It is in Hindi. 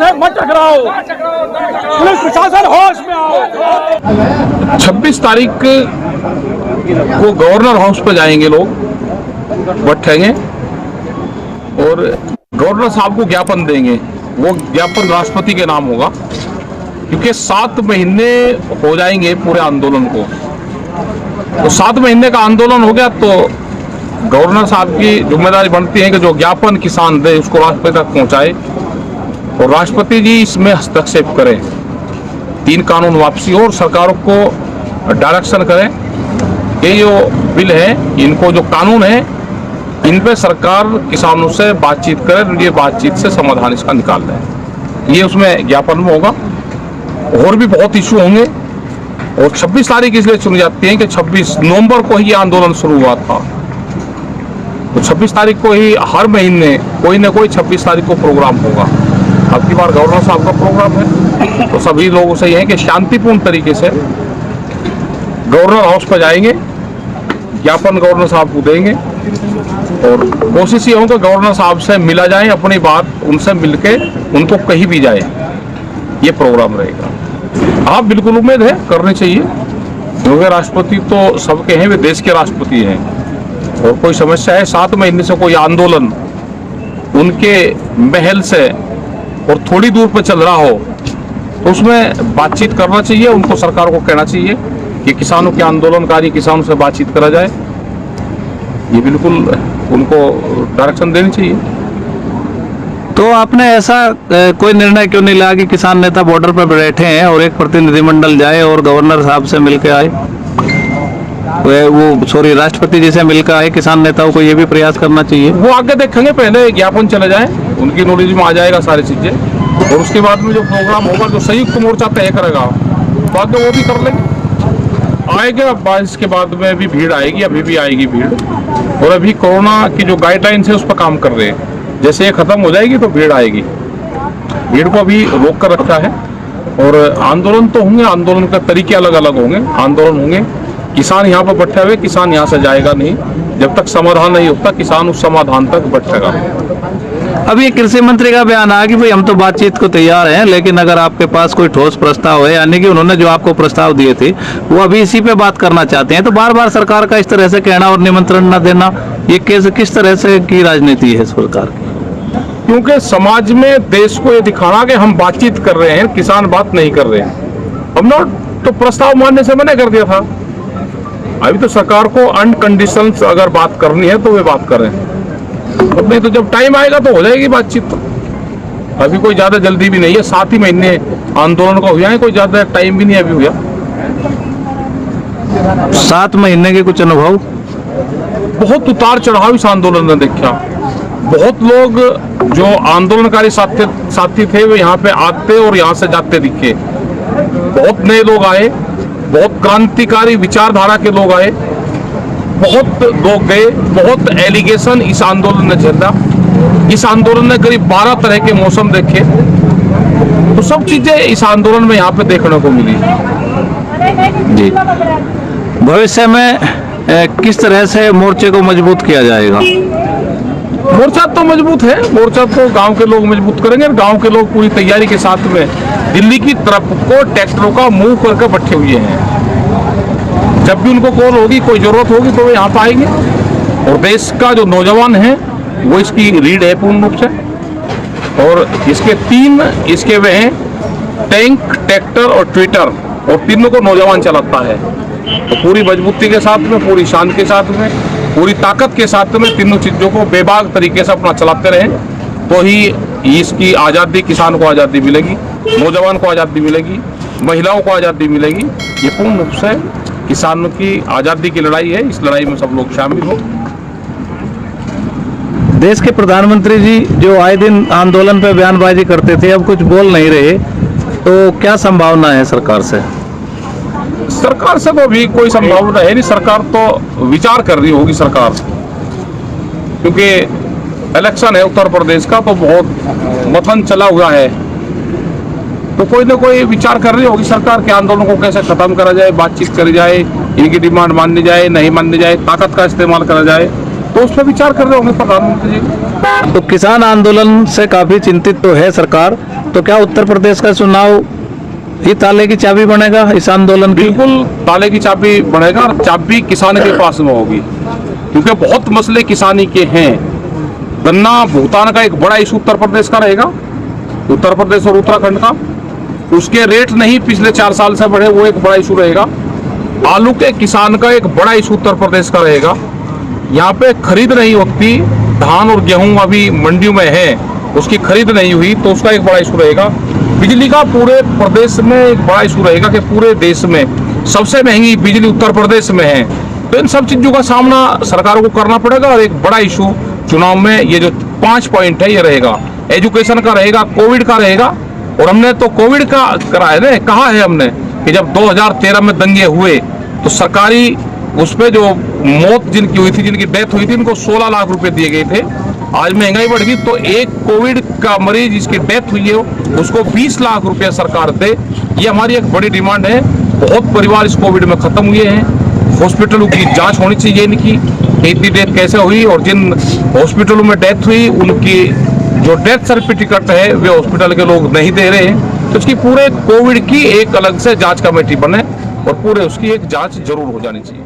से मत टकराओ, पुलिस प्रशासन होश में आओ। 26 तारीख को गवर्नर हाउस पे जाएंगे लोग, बैठेंगे और गवर्नर साहब को ज्ञापन देंगे। वो ज्ञापन राष्ट्रपति के नाम होगा, क्योंकि 7 महीने हो जाएंगे पूरे आंदोलन को। तो 7 महीने का आंदोलन हो गया तो गवर्नर साहब की जिम्मेदारी बनती है कि जो ज्ञापन किसान दे उसको राष्ट्रपति तक पहुंचाए और राष्ट्रपति जी इसमें हस्तक्षेप करें, 3 कानून वापसी हो और सरकारों को डायरेक्शन करें कि जो बिल है, इनको जो कानून है, इन पे सरकार किसानों से बातचीत करे, ये बातचीत से समाधान इसका निकाल लें। ये उसमें ज्ञापन में होगा। और भी बहुत इशू होंगे और 26 तारीख इसलिए चुनी जाती है कि 26 नवंबर को ही ये आंदोलन शुरू हुआ था। तो 26 तारीख को ही हर महीने कोई ना कोई 26 तारीख को प्रोग्राम होगा। अब की बार गवर्नर साहब का प्रोग्राम है, तो सभी लोगों से यह है कि शांतिपूर्ण तरीके से गवर्नर हाउस पर जाएंगे, ज्ञापन गवर्नर साहब को देंगे और कोशिश ये हो कि गवर्नर साहब से मिला जाए, अपनी बात उनसे मिलके उनको कहीं भी जाए, ये प्रोग्राम रहेगा। हाँ, बिल्कुल उम्मीद है, करनी चाहिए, क्योंकि राष्ट्रपति तो सबके हैं, वे देश के राष्ट्रपति हैं और कोई समस्या है 7 महीने से कोई आंदोलन उनके महल से और थोड़ी दूर पर चल रहा हो तो उसमें बातचीत करना चाहिए। उनको सरकार को कहना चाहिए कि किसानों के आंदोलनकारी किसानों से बातचीत करा जाए, ये बिल्कुल उनको डायरेक्शन देनी चाहिए। तो आपने ऐसा कोई निर्णय क्यों नहीं लिया कि किसान नेता बॉर्डर पर बैठे हैं और एक प्रतिनिधिमंडल जाए और गवर्नर साहब से मिलकर आए, राष्ट्रपति जी से मिलकर आए? किसान नेताओं को ये भी प्रयास करना चाहिए। वो आगे देखेंगे, पहले ज्ञापन चले जाए, उनकी नॉलेज में आ जाएगा सारी चीजें और उसके बाद में जो प्रोग्राम होगा, जो संयुक्त मोर्चा तय करेगा, तो आगे वो भी कर लेंगे। आएगा 22 के बाद में भी भीड़ आएगी, अभी भी आएगी भीड़। और अभी कोरोना की जो गाइडलाइंस है उस पर काम कर रहे हैं। जैसे ये खत्म हो जाएगी तो भीड़ आएगी, भीड़ को अभी रोक कर रखा है। और आंदोलन तो होंगे, आंदोलन के तरीके अलग अलग होंगे, आंदोलन होंगे। किसान यहाँ पर बैठे हुए, किसान यहाँ से जाएगा नहीं जब तक समाधान नहीं होता, किसान उस समाधान तक बैठेगा। अभी कृषि मंत्री का बयान आया कि भाई हम तो बातचीत को तैयार हैं, लेकिन अगर आपके पास कोई ठोस प्रस्ताव है, यानी कि उन्होंने जो आपको प्रस्ताव दिए थे वो अभी इसी पे बात करना चाहते हैं, तो बार बार सरकार का इस तरह से कहना और निमंत्रण न देना, ये किस तरह से की राजनीति है सरकार की? क्योंकि समाज में देश को ये दिखाना कि हम बातचीत कर रहे हैं, किसान बात नहीं कर रहे हैं। हमने तो प्रस्ताव मानने से मना कर दिया था। अभी तो सरकार को अनकंडीशनल अगर बात करनी है तो वे बात करें, अब नहीं तो जब टाइम आएगा तो हो जाएगी बातचीत। अभी कोई ज्यादा जल्दी भी नहीं है, 7 ही महीने आंदोलन को हुआ है, कोई ज्यादा टाइम भी नहीं अभी हुआ। 7 महीने के कुछ अनुभव, बहुत उतार चढ़ाव इस आंदोलन ने देखा। बहुत लोग जो आंदोलनकारी साथी थे वे यहाँ पे आते और यहाँ से जाते दिखे। बहुत नए लोग आए, बहुत क्रांतिकारी विचारधारा के लोग आए, बहुत लोग गए, बहुत एलिगेशन इस आंदोलन ने झेला। इस आंदोलन ने करीब 12 तरह के मौसम देखे, तो सब चीजें इस आंदोलन में यहाँ पे देखने को मिली। जी, भविष्य में किस तरह से मोर्चे को मजबूत किया जाएगा? मोर्चा तो मजबूत है, मोर्चा तो गांव के लोग मजबूत करेंगे। गांव के लोग पूरी तैयारी के साथ में दिल्ली की तरफ को ट्रैक्टरों का मूव करके बैठे हुए हैं। जब भी उनको कॉल होगी, कोई जरूरत होगी तो वो यहाँ पे आएंगे। और देश का जो नौजवान है वो इसकी रीढ़ है पूर्ण रूप से। और इसके 3 इसके वे हैं, टैंक, ट्रैक्टर और ट्विटर, और तीनों को नौजवान चलाता है। तो पूरी मजबूती के साथ में, पूरी शान के साथ में, पूरी ताकत के साथ में तीनों चीजों को बेबाक तरीके से अपना चलाते रहें तो ही इसकी आज़ादी, किसान को आज़ादी मिलेगी, नौजवान को आज़ादी मिलेगी, महिलाओं को आज़ादी मिलेगी। ये पूर्ण रूप से किसानों की आज़ादी की लड़ाई है, इस लड़ाई में सब लोग शामिल हो। देश के प्रधानमंत्री जी जो आए दिन आंदोलन पे बयानबाजी करते थे, अब कुछ बोल नहीं रहे, तो क्या संभावना है सरकार से? सरकार से तो अभी कोई संभावना है नहीं। सरकार तो विचार कर रही होगी सरकार, क्योंकि इलेक्शन है उत्तर प्रदेश का, तो बहुत मथन चला हुआ है, तो कोई ना कोई विचार कर रही होगी सरकार के आंदोलन को कैसे खत्म करा जाए, बातचीत करी जाए, इनकी डिमांड माननी जाए, नहीं माननी जाए, ताकत का इस्तेमाल करा जाए। तो उस पर विचार कर रहे होंगे प्रधानमंत्री जी। तो किसान आंदोलन से काफी चिंतित तो है सरकार, तो क्या उत्तर प्रदेश का चुनाव ही ताले की चाबी बनेगा इस आंदोलन की? बिल्कुल ताले की चाबी बनेगा, और चाबी किसान के पास में होगी, क्योंकि बहुत मसले किसानी के हैं। गन्ना भुगतान का एक बड़ा इशू उत्तर प्रदेश का रहेगा, उत्तर प्रदेश और उत्तराखंड का। उसके रेट नहीं पिछले 4 साल से बढ़े, वो एक बड़ा इशू रहेगा। आलू के किसान का एक बड़ा इशू उत्तर प्रदेश का रहेगा। यहाँ पे खरीद नहीं होती, धान और गेहूं अभी मंडियों में है, उसकी खरीद नहीं हुई, तो उसका एक बड़ा इशू रहेगा। बिजली का पूरे प्रदेश में एक बड़ा इशू रहेगा कि पूरे देश में सबसे महंगी बिजली उत्तर प्रदेश में है। तो इन सब चीजों का सामना सरकारों को करना पड़ेगा, और एक बड़ा इशू चुनाव में ये जो 5 पॉइंट है ये रहेगा। एजुकेशन का रहेगा, कोविड का रहेगा, और हमने तो कोविड का करा है ना, कहा है हमने कि जब 2013 में दंगे हुए तो सरकारी उस पे जो मौत जिनकी हुई थी, जिनकी डेथ हुई थी, इनको 16 लाख रुपए दिए गए थे। आज महंगाई बढ़ गई, तो एक कोविड का मरीज जिसकी डेथ हुई है उसको 20 लाख रुपए सरकार दे। ये हमारी एक बड़ी डिमांड है। बहुत परिवार इस कोविड में खत्म हुए हैं। हॉस्पिटलों की जांच होनी चाहिए इनकी, इतनी डेथ कैसे हुई, और जिन हॉस्पिटलों में डेथ हुई उनकी जो डेथ सर्टिफिकेट है वे हॉस्पिटल के लोग नहीं दे रहे हैं। तो इसकी पूरे कोविड की एक अलग से जांच कमेटी बने, और पूरे उसकी एक जांच जरूर हो जानी चाहिए।